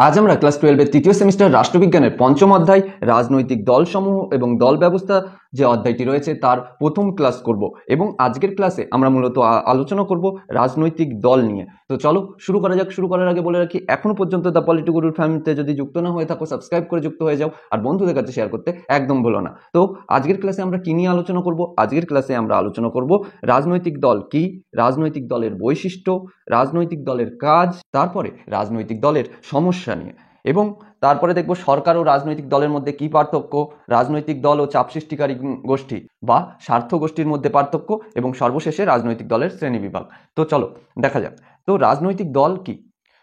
আজ আমরা ক্লাস 12 এর তৃতীয় সেমিস্টার রাষ্ট্রবিজ্ঞানের পঞ্চম অধ্যায় রাজনৈতিক দলসমূহ এবং দল ব্যবস্থা যে অধ্যায়টি রয়েছে তার প্রথম ক্লাস করব এবং আজকের ক্লাসে আমরা মূলত আলোচনা করব রাজনৈতিক দল নিয়ে। তো চলো শুরু করা যাক। শুরু করার আগে বলে রাখি, এখনো পর্যন্ত দ্য পলিটি গুরুর ফ্যামিলিতে যদি যুক্ত না হয়ে থাকো সাবস্ক্রাইব করে যুক্ত হয়ে যাও আর বন্ধুদের কাছে শেয়ার করতে একদম ভুলো না। তো আজকের ক্লাসে আমরা কি নিয়ে আলোচনা করব? আজকের ক্লাসে আমরা আলোচনা করব রাজনৈতিক দল কি, রাজনৈতিক দলের বৈশিষ্ট্য, রাজনৈতিক দলের কাজ, তারপরে রাজনৈতিক দলের সমস্যা নিয়ে, এবং তারপরে দেখব সরকার ও রাজনৈতিক দলের মধ্যে কি পার্থক্য, রাজনৈতিক দল ও চাপ সৃষ্টিকারী গোষ্ঠী বা স্বার্থ গোষ্ঠীর মধ্যে পার্থক্য, এবং সর্বশেষে রাজনৈতিক দলের শ্রেণীবিভাগ। তো চলো দেখা যাক। তো রাজনৈতিক দল কি?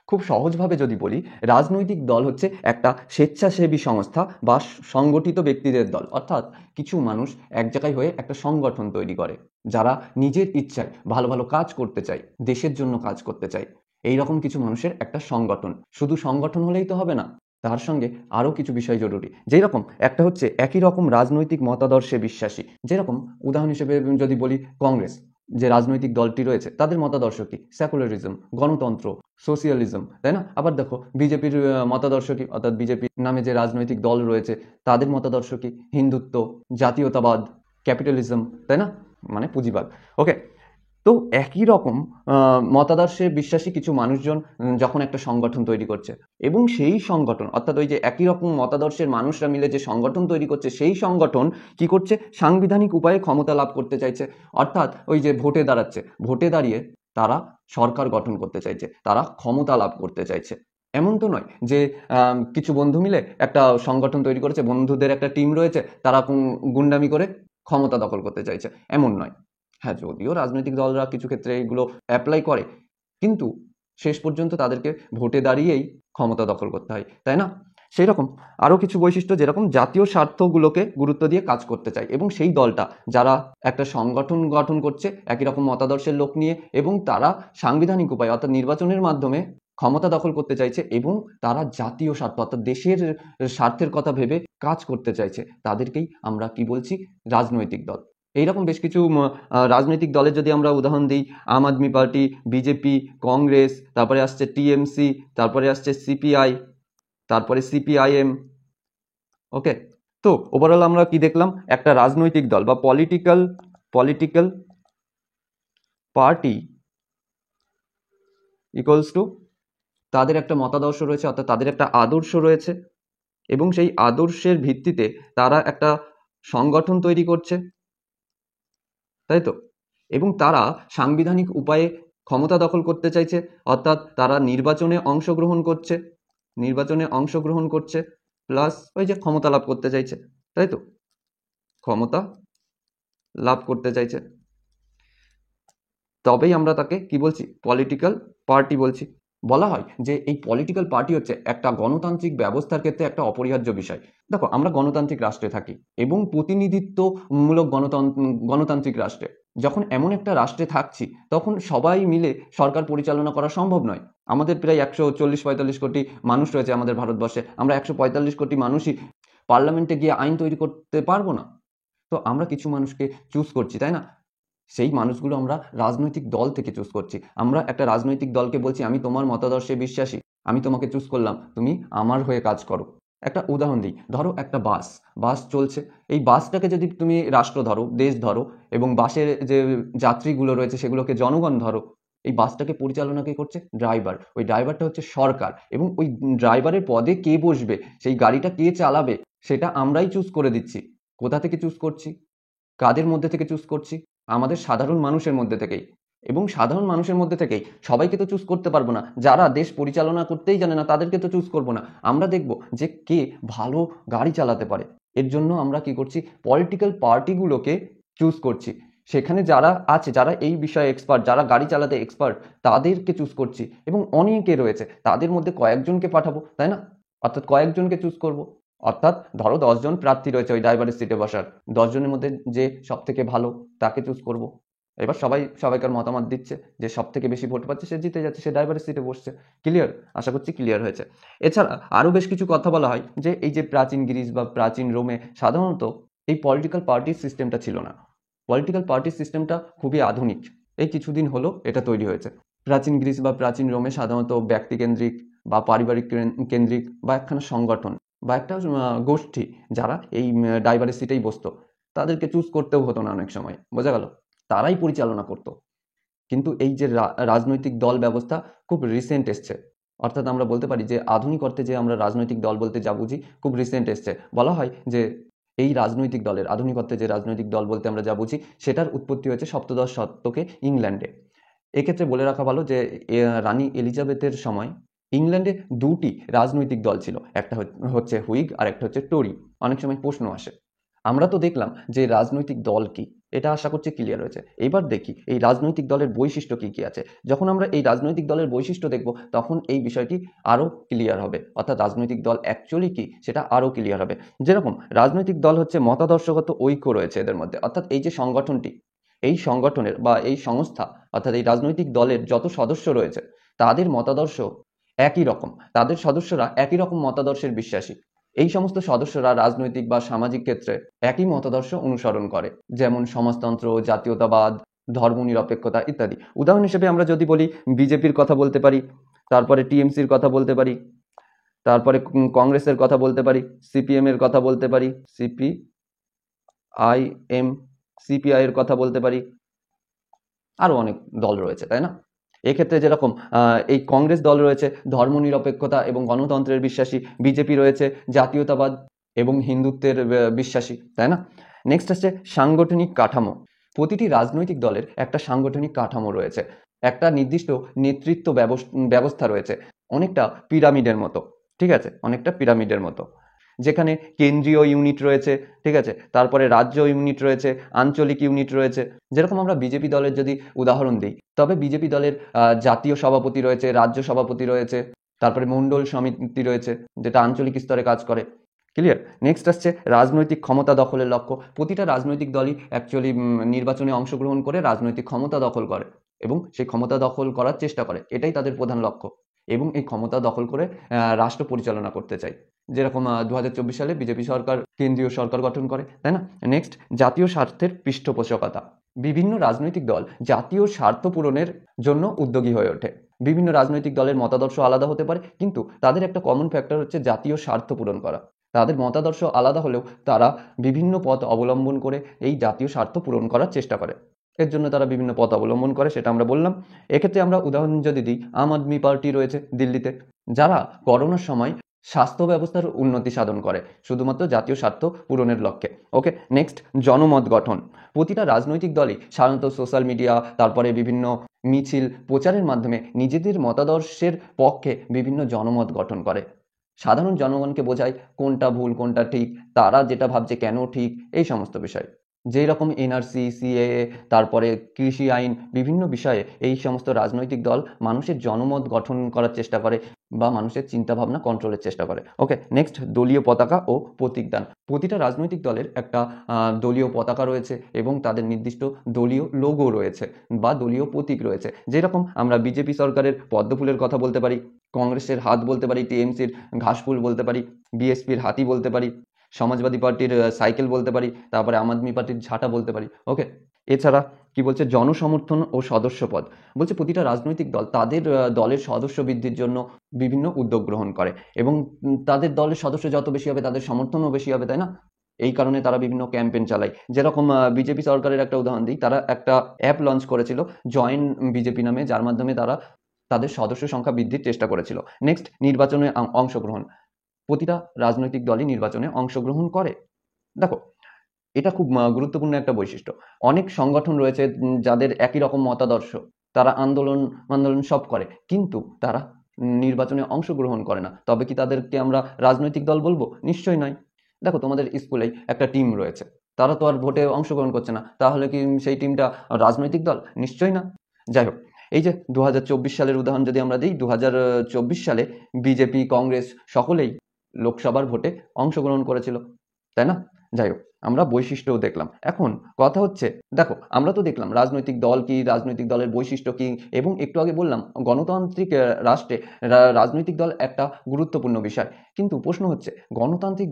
খুব সহজভাবে যদি বলি, রাজনৈতিক দল হচ্ছে একটা স্বেচ্ছাসেবী সংস্থা বা সংগঠিত ব্যক্তিদের দল, অর্থাৎ কিছু মানুষ এক জায়গায় হয়ে একটা সংগঠন তৈরি করে যারা নিজের ইচ্ছায় ভালো ভালো কাজ করতে চায়, দেশের জন্য কাজ করতে চায়। এইরকম কিছু মানুষের একটা সংগঠন। শুধু সংগঠন হলেই তো হবে না, তার সঙ্গে আরও কিছু বিষয় জরুরি। যেরকম একটা হচ্ছে একই রকম রাজনৈতিক মতাদর্শে বিশ্বাসী। যেরকম উদাহরণ হিসেবে যদি বলি, কংগ্রেস যে রাজনৈতিক দলটি রয়েছে তাদের মতাদর্শ কি? সেকুলারিজম, গণতন্ত্র, সোশিয়ালিজম, তাই না? আবার দেখো বিজেপির মতাদর্শ কি, অর্থাৎ বিজেপি নামে যে রাজনৈতিক দল রয়েছে তাদের মতাদর্শ কি? হিন্দুত্ব, জাতীয়তাবাদ, ক্যাপিটালিজম, তাই না? মানে পুঁজিবাদ। ওকে, তো একই রকম মতাদর্শে বিশ্বাসী কিছু মানুষজন যখন একটা সংগঠন তৈরি করছে, এবং সেই সংগঠন অর্থাৎ ওই যে একই রকম মতাদর্শের মানুষরা মিলে যে সংগঠন তৈরি করছে, সেই সংগঠন কি করছে? সাংবিধানিক উপায়ে ক্ষমতা লাভ করতে চাইছে। অর্থাৎ ওই যে ভোটে দাঁড়াচ্ছে, ভোটে দাঁড়িয়ে তারা সরকার গঠন করতে চাইছে, তারা ক্ষমতা লাভ করতে চাইছে। এমন তো নয় যে কিছু বন্ধু মিলে একটা সংগঠন তৈরি করেছে, বন্ধুদের একটা টিম রয়েছে, তারা গুন্ডামি করে ক্ষমতা দখল করতে চাইছে, এমন নয়। হ্যাঁ, যদিও রাজনৈতিক দলরা কিছু ক্ষেত্রে এগুলো অ্যাপ্লাই করে, কিন্তু শেষ পর্যন্ত তাদেরকে ভোটে দাঁড়িয়েই ক্ষমতা দখল করতে হয়, তাই না? সেই রকম আরও কিছু বৈশিষ্ট্য, যেরকম জাতীয় স্বার্থগুলোকে গুরুত্ব দিয়ে কাজ করতে চায়, এবং সেই দলটা যারা একটা সংগঠন গঠন করছে একই রকম মতাদর্শের লোক নিয়ে, এবং তারা সাংবিধানিক উপায় অর্থাৎ নির্বাচনের মাধ্যমে ক্ষমতা দখল করতে চাইছে, এবং তারা জাতীয় স্বার্থ অর্থাৎ দেশের স্বার্থের কথা ভেবে কাজ করতে চাইছে, তাদেরকেই আমরা কি বলছি? রাজনৈতিক দল। এইরকম বেশ কিছু রাজনৈতিক দলের যদি আমরা উদাহরণ দিই, আম আদমি পার্টি, বিজেপি, কংগ্রেস, তারপরে আসছে টিএমসি, তারপরে আসছে সিপিআই, তারপরে সিপিআইএম। ওকে, তো ওভারঅল আমরা কি দেখলাম? একটা রাজনৈতিক দল বা পলিটিক্যাল পার্টি ইকুয়ালস টু তাদের একটা মতাদর্শ রয়েছে, অর্থাৎ তাদের একটা আদর্শ রয়েছে, এবং সেই আদর্শের ভিত্তিতে তারা একটা সংগঠন তৈরি করছে, তাই তো? এবং তারা সাংবিধানিক উপায়ে ক্ষমতা দখল করতে চাইছে, অর্থাৎ তারা নির্বাচনে অংশগ্রহণ করছে, প্লাস ওই যে ক্ষমতা লাভ করতে চাইছে, তাই তো? ক্ষমতা লাভ করতে চাইছে, তবেই আমরা তাকে কি বলছি? পলিটিক্যাল পার্টি বলছি। বলা হয় যে এই পলিটিক্যাল পার্টি হচ্ছে একটা গণতান্ত্রিক ব্যবস্থার ক্ষেত্রে একটা অপরিহার্য বিষয়। দেখো, আমরা গণতান্ত্রিক রাষ্ট্রে থাকি এবং প্রতিনিধিত্বমূলক গণতান্ত্রিক রাষ্ট্রে যখন এমন একটা রাষ্ট্রে থাকছি, তখন সবাই মিলে সরকার পরিচালনা করা সম্ভব নয়। আমাদের প্রায় 140-45 কোটি মানুষ রয়েছে আমাদের ভারতবর্ষে, আমরা 145 কোটি মানুষই পার্লামেন্টে গিয়ে আইন তৈরি করতে পারবো না। তো আমরা কিছু মানুষকে চুজ করছি, তাই না? সেই মানুষগুলো আমরা রাজনৈতিক দল থেকে চুজ করছি। আমরা একটা রাজনৈতিক দলকে বলছি, আমি তোমার মতাদর্শে বিশ্বাসী, আমি তোমাকে চুজ করলাম, তুমি আমার হয়ে কাজ করো। একটা উদাহরণ দিই, ধরো একটা বাস চলছে, এই বাসটাকে যদি তুমি রাষ্ট্র ধরো, দেশ ধরো, এবং বাসের যে যাত্রীগুলো রয়েছে সেগুলোকে জনগণ ধরো, এই বাসটাকে পরিচালনা কে করছে? ড্রাইভার। ওই ড্রাইভারটা হচ্ছে সরকার, এবং ওই ড্রাইভারের পদে কে বসবে, সেই গাড়িটা কে চালাবে, সেটা আমরাই চুজ করে দিচ্ছি। কোথা থেকে চুজ করছি? কাদের মধ্যে থেকে চুজ করছি? আমাদের সাধারণ মানুষের মধ্যে থেকেই। এবং সাধারণ মানুষের মধ্যে থেকেই সবাইকে তো চুজ করতে পারবো না, যারা দেশ পরিচালনা করতেই জানে না তাদেরকে তো চুজ করবো না। আমরা দেখব যে কে ভালো গাড়ি চালাতে পারে, এর জন্য আমরা কি করছি? পলিটিক্যাল পার্টিগুলোকে চুজ করছি। সেখানে যারা আছে, যারা এই বিষয়ে এক্সপার্ট, যারা গাড়ি চালাতে এক্সপার্ট, তাদেরকে চুজ করছি, এবং অনেকে রয়েছে তাদের মধ্যে কয়েকজনকে পাঠাবো, তাই না? অর্থাৎ কয়েকজনকে চুজ করব। অর্থাৎ ধরো 10 জন প্রার্থী রয়েছে ওই ড্রাইভারের সিটে বসার, 10 জনের মধ্যে যে সব থেকে ভালো তাকে চুজ করব। এবার সবাইকার মতামত দিচ্ছে, যে সব থেকে বেশি ভোট পাচ্ছে সে জিতে যাচ্ছে, সে ড্রাইভারের সিটে বসছে। ক্লিয়ার? আশা করছি ক্লিয়ার হয়েছে। এছাড়া আরও বেশ কিছু কথা বলা হয় যে এই যে প্রাচীন গ্রিস বা প্রাচীন রোমে সাধারণত এই পলিটিক্যাল পার্টির সিস্টেমটা ছিল না। পলিটিক্যাল পার্টির সিস্টেমটা খুবই আধুনিক, এই কিছুদিন হলো এটা তৈরি হয়েছে। প্রাচীন গ্রিস বা প্রাচীন রোমে সাধারণত ব্যক্তিকেন্দ্রিক বা পারিবারিক কেন্দ্রিক বা একখানা সংগঠন বা একটা গোষ্ঠী যারা এই ডাইভার্সিটিতেই বসতো, তাদেরকে চুজ করতেও হতো না অনেক সময়, বোঝা গেল, তারাই পরিচালনা করতো। কিন্তু এই যে রাজনৈতিক দল ব্যবস্থা খুব রিসেন্ট এসছে, অর্থাৎ আমরা বলতে পারি যে আধুনিক অর্থে যে আমরা রাজনৈতিক দল বলতে যা বুঝি খুব রিসেন্ট এসছে। বলা হয় যে এই রাজনৈতিক দলের, আধুনিক অর্থে যে রাজনৈতিক দল বলতে আমরা যা বুঝি, সেটার উৎপত্তি হয়েছে সপ্তদশ শতকে ইংল্যান্ডে। এক্ষেত্রে বলে রাখা ভালো যে রানী এলিজাবেথের সময় ইংল্যান্ডে দুটি রাজনৈতিক দল ছিল, একটা হচ্ছে হুইগ আর একটা হচ্ছে টরি। অনেক সময় প্রশ্ন আসে। আমরা তো দেখলাম যে রাজনৈতিক দল কি, এটা আশা করছি ক্লিয়ার হয়েছে। এবার দেখি এই রাজনৈতিক দলের বৈশিষ্ট্য কি কি আছে। যখন আমরা এই রাজনৈতিক দলের বৈশিষ্ট্য দেখব, তখন এই বিষয়টি আরও ক্লিয়ার হবে, অর্থাৎ রাজনৈতিক দল অ্যাকচুয়ালি কি সেটা আরও ক্লিয়ার হবে। যেরকম রাজনৈতিক দল হচ্ছে মতাদর্শগত ঐক্য রয়েছে এদের মধ্যে, অর্থাৎ এই যে সংগঠনটি, এই সংগঠনের বা এই সংস্থা, অর্থাৎ এই রাজনৈতিক দলের যত সদস্য রয়েছে তাদের মতাদর্শ একই রকম, তাদের সদস্যরা একই রকম মতাদর্শের বিশ্বাসী। এই সমস্ত সদস্যরা রাজনৈতিক বা সামাজিক ক্ষেত্রে একই মতাদর্শ অনুসরণ করে, যেমন সমাজতন্ত্র, জাতীয়তাবাদ, ধর্মনিরপেক্ষতা ইত্যাদি। উদাহরণ হিসেবে আমরা যদি বলি, বিজেপির কথা বলতে পারি, তারপরে টিএমসির কথা বলতে পারি, তারপরে কংগ্রেসের কথা বলতে পারি, সিপিএম এর কথা বলতে পারি, সিপিআই এর কথা বলতে পারি, আরো অনেক দল রয়েছে, তাই না? এক্ষেত্রে যেরকম এই কংগ্রেস দল রয়েছে ধর্মনিরপেক্ষতা এবং গণতন্ত্রের বিশ্বাসী, বিজেপি রয়েছে জাতীয়তাবাদ এবং হিন্দুত্বের বিশ্বাসী, তাই না? নেক্সট আসছে সাংগঠনিক কাঠামো। প্রতিটি রাজনৈতিক দলের একটা সাংগঠনিক কাঠামো রয়েছে, একটা নির্দিষ্ট নেতৃত্ব ব্যবস্থা রয়েছে, অনেকটা পিরামিডের মতো, ঠিক আছে, অনেকটা পিরামিডের মতো, যেখানে কেন্দ্রীয় ইউনিট রয়েছে, ঠিক আছে, তারপরে রাজ্য ইউনিট রয়েছে, আঞ্চলিক ইউনিট রয়েছে। যেরকম আমরা বিজেপি দলের যদি উদাহরণ দিই, তবে বিজেপি দলের জাতীয় সভাপতি রয়েছে, রাজ্য সভাপতি রয়েছে, তারপরে মণ্ডল সমিতি রয়েছে যেটা আঞ্চলিক স্তরে কাজ করে। ক্লিয়ার? নেক্সট আসছে রাজনৈতিক ক্ষমতা দখলের লক্ষ্য। প্রতিটা রাজনৈতিক দলই অ্যাকচুয়ালি নির্বাচনে অংশগ্রহণ করে রাজনৈতিক ক্ষমতা দখল করে এবং সেই ক্ষমতা দখল করার চেষ্টা করে, এটাই তাদের প্রধান লক্ষ্য, এবং এই ক্ষমতা দখল করে রাষ্ট্র পরিচালনা করতে চায়। যেরকম 2024 সালে বিজেপি সরকার কেন্দ্রীয় সরকার গঠন করে, তাই না? নেক্সট জাতীয় স্বার্থের পৃষ্ঠপোষকতা। বিভিন্ন রাজনৈতিক দল জাতীয় স্বার্থ পূরণের জন্য উদ্যোগী হয়ে ওঠে। বিভিন্ন রাজনৈতিক দলের মতাদর্শ আলাদা হতে পারে, কিন্তু তাদের একটা কমন ফ্যাক্টর হচ্ছে জাতীয় স্বার্থ পূরণ করা। তাদের মতাদর্শ আলাদা হলেও তারা বিভিন্ন পথ অবলম্বন করে এই জাতীয় স্বার্থ পূরণ করার চেষ্টা করে। এর জন্য তারা বিভিন্ন পথ অবলম্বন করে, সেটা আমরা বললাম। এক্ষেত্রে আমরা উদাহরণ যদি দিই, আম আদমি পার্টি রয়েছে দিল্লিতে, যারা করোনার সময় স্বাস্থ্য ব্যবস্থার উন্নতি সাধন করে শুধুমাত্র জাতীয় স্বার্থ পূরণের লক্ষ্যে। ওকে, নেক্সট জনমত গঠন। প্রতিটা রাজনৈতিক দলই সাধারণত সোশ্যাল মিডিয়া, তারপরে বিভিন্ন মিছিল প্রচারের মাধ্যমে নিজেদের মতাদর্শের পক্ষে বিভিন্ন জনমত গঠন করে, সাধারণ জনগণকে বোঝায় কোনটা ভুল কোনটা ঠিক, তারা যেটা ভাবছে কেন ঠিক, এই সমস্ত বিষয়। যেই রকম এনআরসি, সিএএ, তারপরে কৃষি আইন, বিভিন্ন বিষয়ে এই সমস্ত রাজনৈতিক দল মানুষের জনমত গঠন করার চেষ্টা করে বা মানুষের চিন্তাভাবনা কন্ট্রোলের চেষ্টা করে। ওকে, নেক্সট দলীয় পতাকা ও প্রতীকদান। প্রতিটা রাজনৈতিক দলের একটা দলীয় পতাকা রয়েছে এবং তাদের নির্দিষ্ট দলীয় লোগো রয়েছে বা দলীয় প্রতীক রয়েছে। যেরকম আমরা বিজেপি সরকারের পদ্মফুলের কথা বলতে পারি, কংগ্রেসের হাত বলতে পারি, টিএমসির ঘাসফুল বলতে পারি, বিএসপির হাতি বলতে পারি, সমাজবাদী পার্টির সাইকেল বলতে পারি, তারপরে আম আদমি পার্টির ঝাঁটা বলতে পারি। ওকে, এছাড়া কি বলছে জনসমর্থন ও সদস্যপদ। বলছে প্রতিটা রাজনৈতিক দল তাদের দলের সদস্য বৃদ্ধির জন্য বিভিন্ন উদ্যোগ গ্রহণ করে এবং তাদের দলের সদস্য যত বেশি হবে তাদের সমর্থনও বেশি হবে, তাই না? এই কারণে তারা বিভিন্ন ক্যাম্পেইন চালায়। যেরকম বিজেপি সরকারের একটা উদাহরণ দিই, তারা একটা অ্যাপ লঞ্চ করেছিল জয়েন বিজেপি নামে, যার মাধ্যমে তারা তাদের সদস্য সংখ্যা বৃদ্ধির চেষ্টা করেছিল। নেক্সট নির্বাচনে অংশগ্রহণ। প্রতিটা রাজনৈতিক দলই নির্বাচনে অংশগ্রহণ করে। দেখো, এটা খুব গুরুত্বপূর্ণ একটা বৈশিষ্ট্য। অনেক সংগঠন রয়েছে যাদের একই রকম মতাদর্শ, তারা আন্দোলন আন্দোলন সব করে, কিন্তু তারা নির্বাচনে অংশগ্রহণ করে না। তবে কি তাদেরকে আমরা রাজনৈতিক দল বলবো? নিশ্চয়ই নয়। দেখো, তোমাদের স্কুলেই একটা টিম রয়েছে, তারা তো আর ভোটে অংশগ্রহণ করছে না, তাহলে কি সেই টিমটা রাজনৈতিক দল? নিশ্চয়ই না। যাই হোক, এই যে 2024 সালের উদাহরণ যদি আমরা দিই, 2024 সালে বিজেপি, কংগ্রেস সকলেই লোকসভার ভোটে অংশগ্রহণ করেছিল, তাই না? যাই হোক, আমরা বৈশিষ্ট্যও দেখলাম। এখন কথা হচ্ছে, দেখো আমরা তো দেখলাম রাজনৈতিক দল কি, রাজনৈতিক দলের বৈশিষ্ট্য কি, এবং একটু আগে বললাম গণতান্ত্রিক রাষ্ট্রে রাজনৈতিক দল একটা গুরুত্বপূর্ণ বিষয়। কিন্তু প্রশ্ন হচ্ছে গণতান্ত্রিক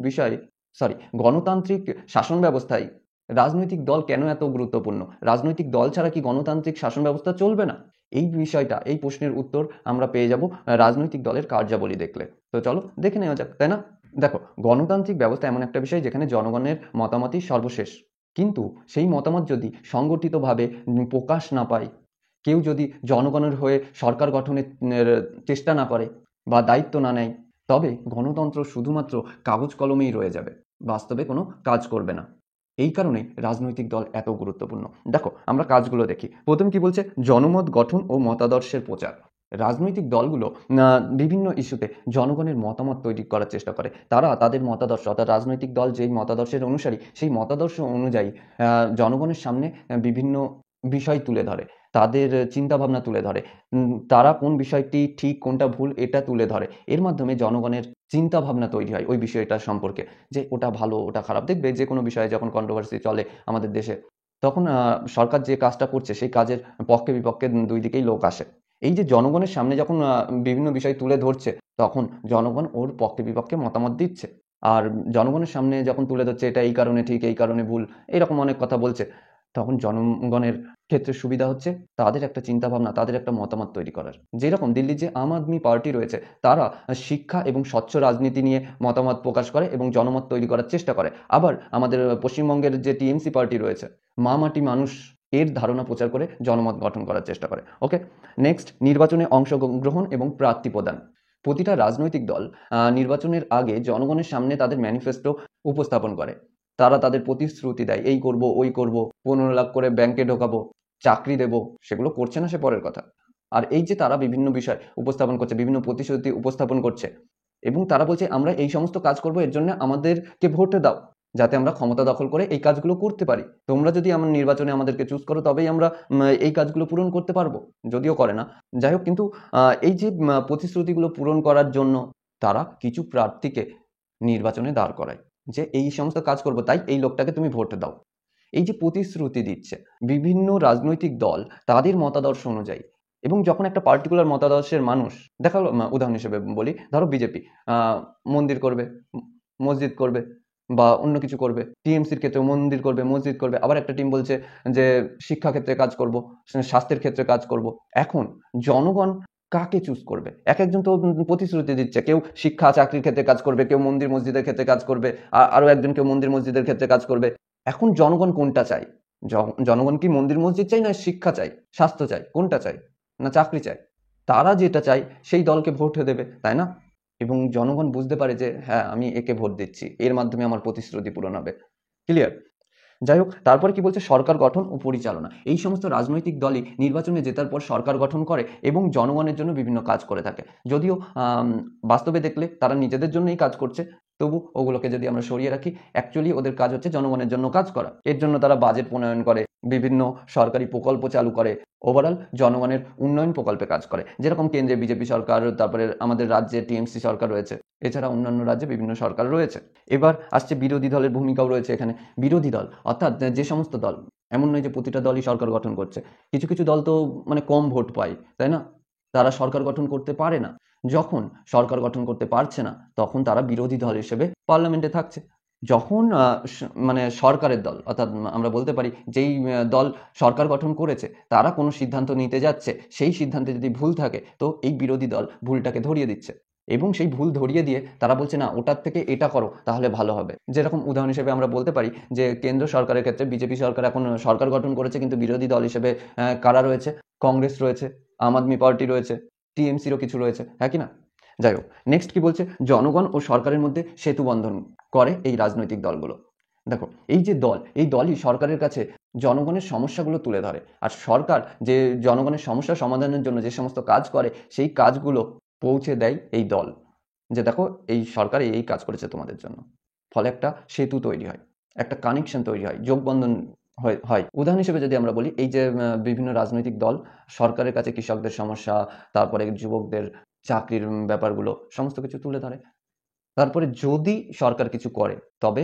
শাসন ব্যবস্থায় রাজনৈতিক দল কেন এত গুরুত্বপূর্ণ? রাজনৈতিক দল ছাড়া কি গণতান্ত্রিক শাসন ব্যবস্থা চলবে না? এই বিষয়টা, এই প্রশ্নের উত্তর আমরা পেয়ে যাব রাজনৈতিক দলের কার্যাবলী দেখলে। তো চলো দেখে নেওয়া যাক, তাই না? দেখো, গণতান্ত্রিক ব্যবস্থা এমন একটা বিষয় যেখানে জনগণের মতামতই সর্বশেষ। কিন্তু সেই মতামত যদি সংগঠিতভাবে প্রকাশ না পায়, কেউ যদি জনগণের হয়ে সরকার গঠনের চেষ্টা না করে বা দায়িত্ব না নেয়, তবে গণতন্ত্র শুধুমাত্র কাগজ কলমেই রয়ে যাবে, বাস্তবে কোনো কাজ করবে না। এই কারণেই রাজনৈতিক দল এত গুরুত্বপূর্ণ। দেখো, আমরা কাজগুলো দেখি। প্রথম কি বলছে? জনমত গঠন ও মতাদর্শের প্রচার। রাজনৈতিক দলগুলো বিভিন্ন ইস্যুতে জনগণের মতামত তৈরি করার চেষ্টা করে। তারা তাদের মতাদর্শ, অর্থাৎ রাজনৈতিক দল যেই মতাদর্শের অনুসারী, সেই মতাদর্শ অনুযায়ী জনগণের সামনে বিভিন্ন বিষয় তুলে ধরে, তাদের চিন্তাভাবনা তুলে ধরে। তারা কোন বিষয়টি ঠিক, কোনটা ভুল, এটা তুলে ধরে। এর মাধ্যমে জনগণের চিন্তাভাবনা তৈরি হয় ওই বিষয়টা সম্পর্কে, যে ওটা ভালো, ওটা খারাপ। দেখবে যে কোনো বিষয়ে যখন কন্ট্রোভার্সি চলে আমাদের দেশে, তখন সরকার যে কাজটা করছে সেই কাজের পক্ষে বিপক্ষে দুই দিকেই লোক আসে। এই যে জনগণের সামনে যখন বিভিন্ন বিষয় তুলে ধরছে, তখন জনগণ ওর পক্ষে বিপক্ষে মতামত দিচ্ছে। আর জনগণের সামনে যখন তুলে ধরছে এটা এই কারণে ঠিক, এই কারণে ভুল, এরকম অনেক কথা বলছে, তখন জনগণের ক্ষেত্রে সুবিধা হচ্ছে তাদের একটা চিন্তাভাবনা, তাদের একটা মতামত তৈরি করার। যেরকম দিল্লির যে আম আদমি পার্টি রয়েছে, তারা শিক্ষা এবং স্বচ্ছ রাজনীতি নিয়ে মতামত প্রকাশ করে এবং জনমত তৈরি করার চেষ্টা করে। আবার আমাদের পশ্চিমবঙ্গের যে টিএমসি পার্টি রয়েছে, মা মাটি মানুষ, এর ধারণা প্রচার করে জনমত গঠন করার চেষ্টা করে। ওকে, নেক্সট, নির্বাচনে অংশগ্রহণ এবং প্রার্থী প্রদান। প্রতিটা রাজনৈতিক দল নির্বাচনের আগে জনগণের সামনে তাদের ম্যানিফেস্টো উপস্থাপন করে। তারা তাদের প্রতিশ্রুতি দেয়, এই করব, ওই করব, 15 লাখ করে ব্যাংকে ঢোকাবো, চাকরি দেব। সেগুলো করছে না, সে পরের কথা। আর এই যে তারা বিভিন্ন বিষয় উপস্থাপন করছে, বিভিন্ন প্রতিশ্রুতি উপস্থাপন করছে, এবং তারা বলছে আমরা এই সমস্ত কাজ করব, এর জন্য আমাদেরকে ভোট দাও, যাতে আমরা ক্ষমতা দখল করে এই কাজগুলো করতে পারি। তোমরা যদি আমার নির্বাচনে আমাদেরকে চুজ করো, তবেই আমরা এই কাজগুলো পূরণ করতে পারবো। যদিও করে না, যাই হোক। কিন্তু এই যে প্রতিশ্রুতিগুলো পূরণ করার জন্য তারা কিছু প্রার্থীকে নির্বাচনে দাঁড় করায়, যে এই সমস্ত কাজ করব, তাই এই লোকটাকে তুমি ভোট দাও। এই যে প্রতিশ্রুতি দিচ্ছে বিভিন্ন রাজনৈতিক দল তাদের মতাদর্শ অনুযায়ী, এবং যখন একটা পার্টিকুলার মতাদর্শের মানুষ, দেখা গেলো উদাহরণ হিসেবে বলি, ধরো বিজেপি মন্দির করবে, মসজিদ করবে, বা অন্য কিছু করবে। টিএমসির ক্ষেত্রে মন্দির করবে, মসজিদ করবে। আবার একটা টিম বলছে যে শিক্ষা ক্ষেত্রে কাজ করব, স্বাস্থ্যের ক্ষেত্রে কাজ করব। এখন জনগণ কাকে চুজ করবে? এক একজন তো প্রতিশ্রুতি দিচ্ছে, কেউ শিক্ষা চাকরির ক্ষেত্রে কাজ করবে, কেউ মন্দির মসজিদের ক্ষেত্রে কাজ করবে, আরো একজন কেউ মন্দির মসজিদের ক্ষেত্রে কাজ করবে। এখন জনগণ কোনটা চাই? জনগণ কি মন্দির মসজিদ চাই, না শিক্ষা চাই, স্বাস্থ্য চাই, কোনটা চাই, না চাকরি চাই? তারা যেটা চাই সেই দলকে ভোট দেবে, তাই না? এবং জনগণ বুঝতে পারে যে হ্যাঁ, আমি একে ভোট দিচ্ছি, এর মাধ্যমে আমার প্রতিশ্রুতি পূরণ হবে। ক্লিয়ার? যাই হোক, তারপরে কি বলছে? সরকার গঠন ও পরিচালনা। এই সমস্ত রাজনৈতিক দলই নির্বাচনে জেতার পর সরকার গঠন করে এবং জনগণের জন্য বিভিন্ন কাজ করে থাকে। যদিও বাস্তবে দেখলে তারা নিজেদের জন্যই কাজ করছে, তবু ওগুলোকে যদি আমরা সরিয়ে রাখি, অ্যাকচুয়ালি ওদের কাজ হচ্ছে জনগণের জন্য কাজ করা। এর জন্য তারা বাজেট প্রণয়ন করে, বিভিন্ন সরকারি প্রকল্প চালু করে, ওভারঅল জনগণের উন্নয়ন প্রকল্পে কাজ করে। যেরকম কেন্দ্রে বিজেপি সরকার, তারপরে আমাদের রাজ্যে টিএমসি সরকার রয়েছে, এছাড়া অন্যান্য রাজ্যে বিভিন্ন সরকার রয়েছে। এবার আসছে বিরোধী দলের ভূমিকাও রয়েছে এখানে। বিরোধী দল অর্থাৎ যে সমস্ত দল, এমন নয় যে প্রতিটা দলই সরকার গঠন করছে। কিছু কিছু দল তো মানে কম ভোট পায়, তাই না? তারা সরকার গঠন করতে পারে না। যখন সরকার গঠন করতে পারছে না, তখন তারা বিরোধী দল হিসেবে পার্লামেন্টে থাকছে। যখন মানে সরকারের দল, অর্থাৎ আমরা বলতে পারি যেই দল সরকার গঠন করেছে, তারা কোনো সিদ্ধান্ত নিতে যাচ্ছে, সেই সিদ্ধান্তে যদি ভুল থাকে, তো এই বিরোধী দল ভুলটাকে ধরিয়ে দিচ্ছে, এবং সেই ভুল ধরিয়ে দিয়ে তারা বলছে না, ওটার থেকে এটা করো, তাহলে ভালো হবে। যেরকম উদাহরণ হিসেবে আমরা বলতে পারি যে কেন্দ্র সরকারের ক্ষেত্রে বিজেপি সরকার এখন সরকার গঠন করেছে, কিন্তু বিরোধী দল হিসেবে কারা রয়েছে? কংগ্রেস রয়েছে, আম আদমি পার্টি রয়েছে, টিএমসিরও কিছু রয়েছে, হ্যাঁ কি না? যাই হোক, নেক্সট কি বলছে? জনগণ ও সরকারের মধ্যে সেতু বন্ধন করে এই রাজনৈতিক দলগুলো। দেখো, এই যে দল, এই দলই সরকারের কাছে জনগণের সমস্যাগুলো তুলে ধরে, আর সরকার যে জনগণের সমস্যা সমাধানের জন্য যে সমস্ত কাজ করে, সেই কাজগুলো পৌঁছে দেয় এই দল, যে দেখো এই সরকার এই কাজ করেছে তোমাদের জন্য। ফলে একটা সেতু তৈরি হয়, একটা কানেকশন তৈরি হয়, যোগবন্ধন হয়। উদাহরণ হিসেবে যদি আমরা বলি, এই যে বিভিন্ন রাজনৈতিক দল সরকারের কাছে কৃষকদের সমস্যা, তারপরে যুবকদের চাকরির ব্যাপারগুলো সমস্ত কিছু তুলে ধরে। তারপরে যদি সরকার কিছু করে, তবে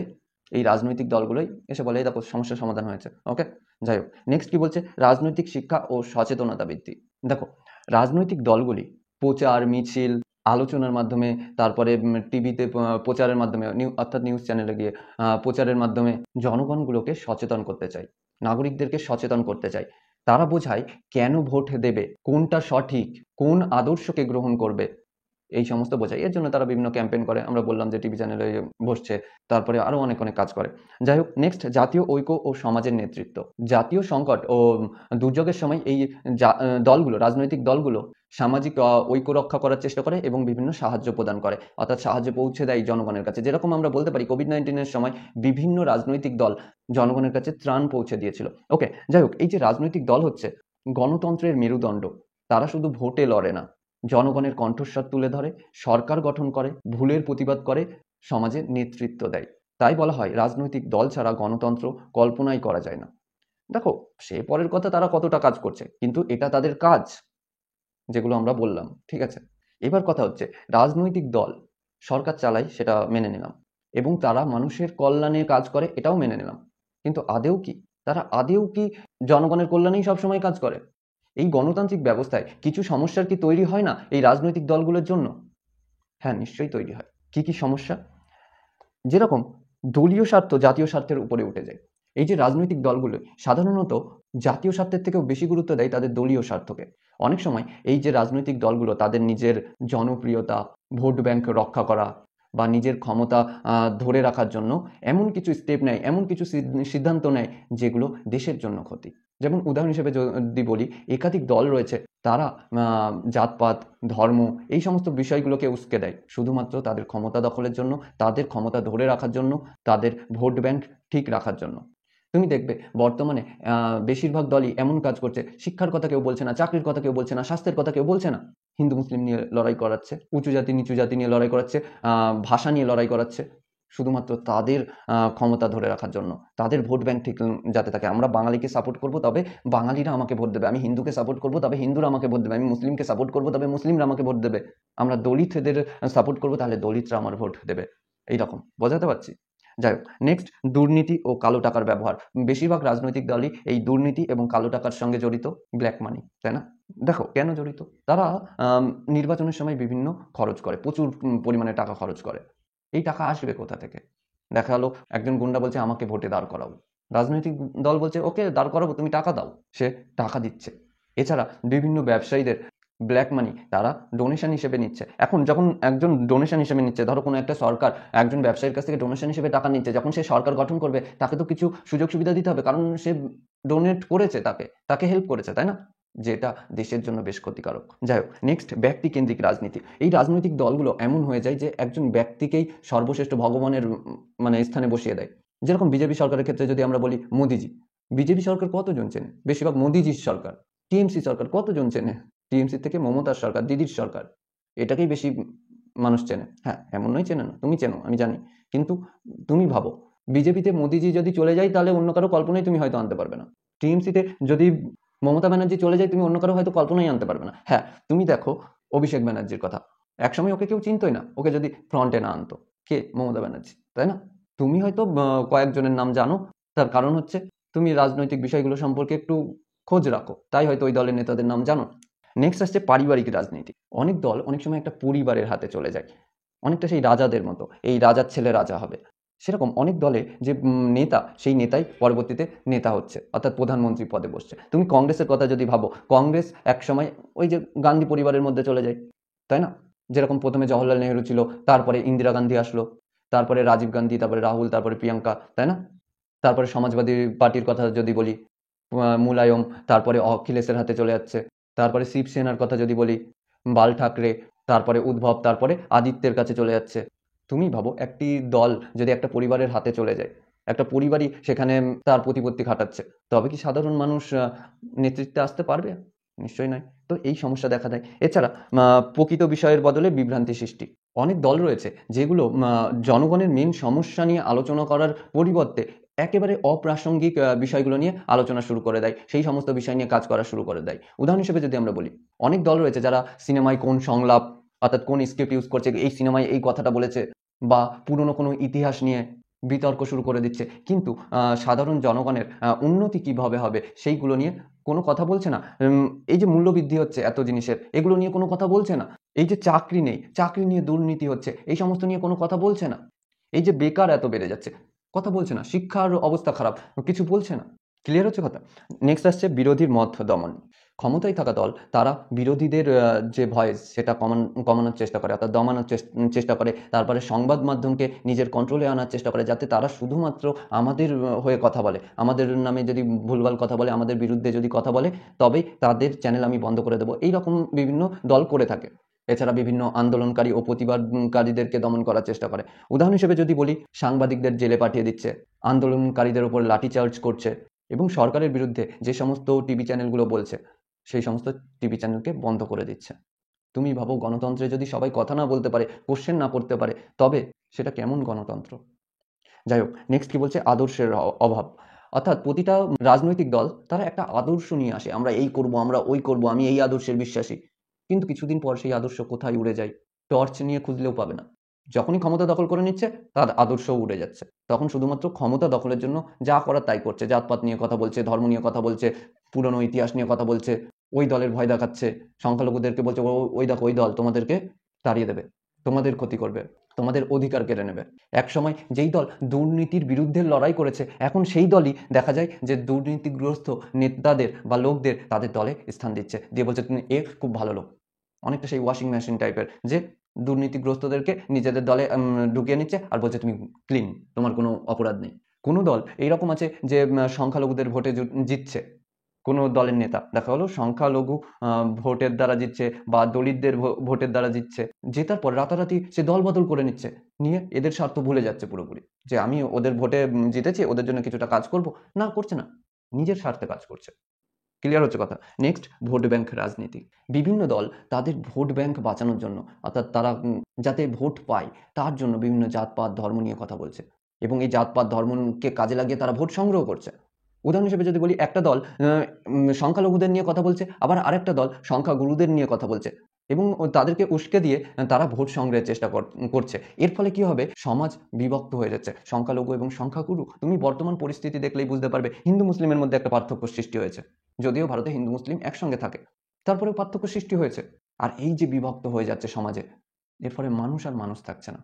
এই রাজনৈতিক দলগুলোই এসে বলে এই দেখো সমস্যার সমাধান হয়েছে। ওকে, যাই হোক, নেক্সট কি বলছে? রাজনৈতিক শিক্ষা ও সচেতনতা বৃদ্ধি। দেখো, রাজনৈতিক দলগুলি প্রচার, মিছিল, আলোচনার মাধ্যমে, তারপরে টিভিতে প্রচারের মাধ্যমে, অর্থাৎ নিউজ চ্যানেলে গিয়ে প্রচারের মাধ্যমে জনগণগুলোকে সচেতন করতে চায়, নাগরিকদেরকে সচেতন করতে চায়। তারা বোঝায় কেন ভোট দেবে, কোনটা সঠিক, কোন আদর্শকে গ্রহণ করবে, এই সমস্ত বোঝায়। এর জন্য তারা বিভিন্ন ক্যাম্পেইন করে, আমরা বললাম যে টিভি চ্যানেলে বসছে, তারপরে আরো অনেক অনেক কাজ করে। যাই হোক, নেক্সট, জাতীয় ঐক্য ও সমাজের নেতৃত্ব। জাতীয় সংকট ও দুর্যোগের সময় এই দলগুলো, রাজনৈতিক দলগুলো সামাজিক ঐক্য রক্ষা করার চেষ্টা করে এবং বিভিন্ন সাহায্য প্রদান করে, অর্থাৎ সাহায্য পৌঁছে দেয় জনগণের কাছে। যেরকম আমরা বলতে পারি কোভিড-19 সময় বিভিন্ন রাজনৈতিক দল জনগণের কাছে ত্রাণ পৌঁছে দিয়েছিল। ওকে, যাই হোক, এই যে রাজনৈতিক দল হচ্ছে গণতন্ত্রের মেরুদণ্ড। তারা শুধু ভোটে লড়ে না, জনগণের কণ্ঠস্বর তুলে ধরে, সরকার গঠন করে, ভুলের প্রতিবাদ করে, সমাজে নেতৃত্ব দেয়। তাই বলা হয় রাজনৈতিক দল ছাড়া গণতন্ত্র কল্পনাই করা যায় না। দেখো, সে পরের কথা তারা কতটা কাজ করছে, কিন্তু এটা তাদের কাজ, যেগুলো আমরা বললাম, ঠিক আছে। এবার কথা হচ্ছে, রাজনৈতিক দল সরকার চালায়, সেটা মেনে নিলাম, এবং তারা মানুষের কল্যাণে কাজ করে, এটাও মেনে নিলাম, কিন্তু তারা আদেও কি জনগণের কল্যাণেই সবসময় কাজ করে? এই গণতান্ত্রিক ব্যবস্থায় কিছু সমস্যার কি তৈরি হয় না এই রাজনৈতিক দলগুলোর জন্য? হ্যাঁ, নিশ্চয়ই তৈরি হয়। কি কি সমস্যা? যেরকম দলীয় স্বার্থ জাতীয় স্বার্থের উপরে উঠে যায়। এই যে রাজনৈতিক দলগুলো সাধারণত জাতীয় স্বার্থের থেকেও বেশি গুরুত্ব দেয় তাদের দলীয় স্বার্থকে। অনেক সময় এই যে রাজনৈতিক দলগুলো তাদের নিজের জনপ্রিয়তা, ভোট ব্যাংক রক্ষা করা বা নিজের ক্ষমতা ধরে রাখার জন্য এমন কিছু স্টেপ নেয়, এমন কিছু সিদ্ধান্ত নেয় যেগুলো দেশের জন্য ক্ষতি। যেমন উদাহরণ হিসেবে যদি বলি, একাধিক দল রয়েছে, তারা জাতপাত, ধর্ম, এই সমস্ত বিষয়গুলোকে উস্কে দেয় শুধুমাত্র তাদের ক্ষমতা দখলের জন্য, তাদের ক্ষমতা ধরে রাখার জন্য, তাদের ভোট ব্যাংক ঠিক রাখার জন্য। তুমি দেখবে বর্তমানে বেশিরভাগ দলই এমন কাজ করছে, শিক্ষার কথা কেউ বলছে না, চাকরির কথা কেউ বলছে না, স্বাস্থ্যের কথা কেউ বলছে না, হিন্দু মুসলিম নিয়ে লড়াই করাচ্ছে, উঁচু জাতি নিচু জাতি নিয়ে লড়াই করাচ্ছে, ভাষা নিয়ে লড়াই করাচ্ছে, শুধুমাত্র তাদের ক্ষমতা ধরে রাখার জন্য, তাদের ভোট ব্যাংক ঠিক যাতে থাকে। আমরা বাঙালিকে সাপোর্ট করব, তবে বাঙালিরা আমাকে ভোট দেবে। আমি হিন্দুকে সাপোর্ট করব, তবে হিন্দুরা আমাকে ভোট দেবে। আমি মুসলিমকে সাপোর্ট করব, তবে মুসলিমরা আমাকে ভোট দেবে। আমরা দলিতদের সাপোর্ট করব, তাহলে দলিতরা আমার ভোট দেবে। এইরকম বোঝাতে পারছি? যাই হোক, নেক্সট, দুর্নীতি ও কালো টাকার ব্যবহার। বেশিরভাগ রাজনৈতিক দলই এই দুর্নীতি এবং কালো টাকার সঙ্গে জড়িত, ব্ল্যাক মানি, তাই না? দেখো কেন জড়িত? তারা নির্বাচনের সময় বিভিন্ন খরচ করে, প্রচুর পরিমাণে টাকা খরচ করে। এই টাকা আসবে কোথা থেকে? দেখা গেলো একজন গুন্ডা বলছে আমাকে ভোটে দাঁড় করাবো, রাজনৈতিক দল বলছে ওকে দাঁড় করাবো, তুমি টাকা দাও, সে টাকা দিচ্ছে। এছাড়া বিভিন্ন ব্যবসায়ীদের ব্ল্যাক মানি তারা ডোনেশন হিসেবে নিচ্ছে। এখন যখন একজন ডোনেশন হিসেবে নিচ্ছে, ধরো কোনো একটা সরকার একজন ব্যবসায়ীর কাছ থেকে ডোনেশন হিসেবে টাকা নিচ্ছে, যখন সে সরকার গঠন করবে তাকে তো কিছু সুযোগ সুবিধা দিতে হবে, কারণ সে ডোনেট করেছে, তাকে হেল্প করেছে, তাই না? যেটা দেশের জন্য বেশ ক্ষতিকারক। যাই হোক, নেক্সট, ব্যক্তি কেন্দ্রিক রাজনীতি। এই রাজনৈতিক দলগুলো এমন হয়ে যায় যে একজন ব্যক্তিকেই সর্বশ্রেষ্ঠ ভগবানের মানে স্থানে বসিয়ে দেয়। যেরকম বিজেপি সরকারের ক্ষেত্রে যদি আমরা বলি, মোদিজি, বিজেপি সরকার কতজন চেনে? বেশিরভাগ মোদিজির সরকার। টিএমসি সরকার কতজন চেনে? টিএমসি থেকে মমতার সরকার, দিদির সরকার, এটাকেই বেশি মানুষ চেনে। হ্যাঁ, এমন নয় চেনে না, তুমি চেনো, আমি জানি, কিন্তু তুমি ভাবো বিজেপিতে মোদিজি যদি চলে যায় তাহলে অন্য কারো কল্পনাই তুমি হয়তো আনতে পারবে না। টিএমসিতে যদি মমতা ব্যানার্জি চলে যায় তুমি অন্য কারো হয়তো কল্পনাই আনতে পারবে না। হ্যাঁ, তুমি দেখো অভিষেক ব্যানার্জির কথা, একসময় ওকে কেউ চিনতই না, ওকে যদি ফ্রন্টে না আনতো কে? মমতা ব্যানার্জি, তাই না? তুমি হয়তো কয়েকজনের নাম জানো, তার কারণ হচ্ছে তুমি রাজনৈতিক বিষয়গুলো সম্পর্কে একটু খোঁজ রাখো, তাই হয়তো ওই দলের নেতাদের নাম জানো। নেক্সট আসছে পারিবারিক রাজনীতি। অনেক দল অনেক সময় একটা পরিবারের হাতে চলে যায়, অনেকটা সেই রাজাদের মতো, এই রাজার ছেলে রাজা হবে। সেরকম অনেক দলে যে নেতা, সেই নেতাই পরবর্তীতে নেতা হচ্ছে, অর্থাৎ প্রধানমন্ত্রী পদে বসছে। তুমি কংগ্রেসের কথা যদি ভাবো, কংগ্রেস এক সময় ওই যে গান্ধী পরিবারের মধ্যে চলে যায়, তাই না? যেরকম প্রথমে জওহরলাল নেহরু ছিল, তারপরে ইন্দিরা গান্ধী আসলো, তারপরে রাজীব গান্ধী, তারপরে রাহুল, তারপরে প্রিয়াঙ্কা, তাই না? তারপরে সমাজবাদী পার্টির কথা যদি বলি, মুলায়ম, তারপরে অখিলেশের হাতে চলে যাচ্ছে। তারপরে শিবসেনার কথা যদি বলি, বাল ঠাকরে, তারপরে উদ্ভব, তারপরে আদিত্যের কাছে চলে যাচ্ছে। তুমি ভাবো একটি দল যদি একটা পরিবারের হাতে চলে যায়, একটা পরিবারই সেখানে তার প্রতিপত্তি খাটাচ্ছে, তবে কি সাধারণ মানুষ নেতৃত্বে আসতে পারবে? নিশ্চয়ই নয়। তো এই সমস্যা দেখা দেয়। এছাড়া প্রকৃত বিষয়ের বদলে বিভ্রান্তি সৃষ্টি। অনেক দল রয়েছে যেগুলো জনগণের মেন সমস্যা নিয়ে আলোচনা করার পরিবর্তে একেবারে অপ্রাসঙ্গিক বিষয়গুলো নিয়ে আলোচনা শুরু করে দেয়, সেই সমস্ত বিষয় নিয়ে কাজ করা শুরু করে দেয়। উদাহরণ হিসেবে যদি আমরা বলি, অনেক দল রয়েছে যারা সিনেমায় কোন সংলাপ, অর্থাৎ কোন স্ক্রিপ্ট ইউজ করছে, এই সিনেমায় এই কথাটা বলেছে, বা পুরনো কোনো ইতিহাস নিয়ে বিতর্ক শুরু করে দিচ্ছে, কিন্তু সাধারণ জনগণের উন্নতি কিভাবে হবে সেইগুলো নিয়ে কোনো কথা বলছে না। এই যে মূল্যবৃদ্ধি হচ্ছে এত জিনিসের, এগুলো নিয়ে কোনো কথা বলছে না। এই যে চাকরি নেই, চাকরি নিয়ে দুর্নীতি হচ্ছে, এই সমস্ত নিয়ে কোনো কথা বলছে না। এই যে বেকার এত বেড়ে যাচ্ছে, কথা বলছে না। শিক্ষার অবস্থা খারাপ, কিছু বলছে না। ক্লিয়ার হচ্ছে কথা? নেক্সট আসছে বিরোধীর মত দমন। ক্ষমতায় থাকা দল তারা বিরোধীদের যে ভয়েস সেটা কমানোর চেষ্টা করে, অর্থাৎ দমানোর চেষ্টা করে। তারপরে সংবাদ মাধ্যমকে নিজের কন্ট্রোলে আনার চেষ্টা করে, যাতে তারা শুধুমাত্র আমাদের হয়ে কথা বলে, আমাদের নামে যদি ভুলভাল কথা বলে, আমাদের বিরুদ্ধে যদি কথা বলে, তবেই তাদের চ্যানেল আমি বন্ধ করে দেবো। এইরকম বিভিন্ন দল করে থাকে। এছাড়া বিভিন্ন আন্দোলনকারী ও প্রতিবাদকারীদেরকে দমন করার চেষ্টা করে। উদাহরণ হিসেবে যদি বলি, সাংবাদিকদের জেলে পাঠিয়ে দিচ্ছে, আন্দোলনকারীদের উপর লাঠিচার্জ করছে, এবং সরকারের বিরুদ্ধে যে সমস্ত টিভি চ্যানেলগুলো বলছে সেই সমস্ত টিভি চ্যানেলকে বন্ধ করে দিচ্ছে। তুমি ভাবো, গণতন্ত্রে যদি সবাই কথা না বলতে পারে, কোশ্চেন না করতে পারে, তবে সেটা কেমন গণতন্ত্র? যাই হোক, নেক্সট কি বলছে, আদর্শের অভাব। অর্থাৎ প্রতিটা রাজনৈতিক দল তারা একটা আদর্শ নিয়ে আসে, আমরা এই করব, আমরা ওই করব, আমি এই আদর্শের বিশ্বাসী। কিন্তু কিছুদিন পর সেই আদর্শ কোথায় উড়ে যায়, টর্চ নিয়ে খুঁজলেও পাবে না। যখনই ক্ষমতা দখল করে নিচ্ছে, তার আদর্শও উড়ে যাচ্ছে। তখন শুধুমাত্র ক্ষমতা দখলের জন্য যা করার তাই করছে, জাতপাত নিয়ে কথা বলছে, ধর্ম নিয়ে কথা বলছে, পুরনো ইতিহাস নিয়ে কথা বলছে, ওই দলের ভয় দেখাচ্ছে, সংখ্যালঘুদেরকে বলছে ওই দেখো ওই দল তোমাদেরকে তাড়িয়ে দেবে, তোমাদের ক্ষতি করবে, তোমাদের অধিকার কেড়ে নেবে। একসময় যেই দল দুর্নীতির বিরুদ্ধে লড়াই করেছে, এখন সেই দলই দেখা যায় যে দুর্নীতিগ্রস্ত নেতাদের বা লোকদের তাদের দলে স্থান দিচ্ছে, দিয়ে বলছে তুমি খুব ভালো লোক। অনেকটা সেই ওয়াশিং মেশিন টাইপের, যে দুর্নীতিগ্রস্তদেরকে নিজেদের দলে ঢুকিয়ে নিচ্ছে আর বলছে তুমি ক্লিন, তোমার কোনো অপরাধ নেই। কোনো দল এইরকম আছে যে সংখ্যালঘুদের ভোটে জিতছে, কোনো দলের নেতা দেখা হলো সংখ্যালঘু ভোটের দ্বারা জিতছে বা দলিতদের ভোটের দ্বারা জিতছে, জেতার পর রাতারাতি সে দল বদল করে নিচ্ছে, নিয়ে এদের স্বার্থ ভুলে যাচ্ছে পুরোপুরি, যে আমি ওদের ভোটে জিতেছি, ওদের জন্য কিছুটা কাজ করব। না, করছে না, নিজের স্বার্থে কাজ করছে। ক্লিয়ার হচ্ছে কথা? নেক্সট, ভোট ব্যাংক রাজনীতি। বিভিন্ন দল তাদের ভোট ব্যাংক বাঁচানোর জন্য, অর্থাৎ তারা যাতে ভোট পায় তার জন্য বিভিন্ন জাতপাত ধর্ম নিয়ে কথা বলছে, এবং এই জাতপাত ধর্মকে কাজে লাগিয়ে তারা ভোট সংগ্রহ করছে। উদাহরণ হিসেবে যদি বলি, একটা দল সংখ্যালঘুদের নিয়ে কথা বলছে, আবার আরেকটা দল সংখ্যাগুরুদের নিয়ে কথা বলছে, এবং তাদেরকে উস্কে দিয়ে তারা ভোট সংগ্রহের চেষ্টা করছে। এর ফলে কি হবে, সমাজ বিভক্ত হয়ে যাচ্ছে, সংখ্যালঘু এবং সংখ্যাগুরু। তুমি বর্তমান পরিস্থিতি দেখলেই বুঝতে পারবে, হিন্দু মুসলিমের মধ্যে একটা পার্থক্য সৃষ্টি হয়েছে, যদিও ভারতে হিন্দু মুসলিম একসঙ্গে থাকে, তারপরেও পার্থক্য সৃষ্টি হয়েছে। আর এই যে বিভক্ত হয়ে যাচ্ছে সমাজে, এর ফলে মানুষ আর মানুষ থাকছে না,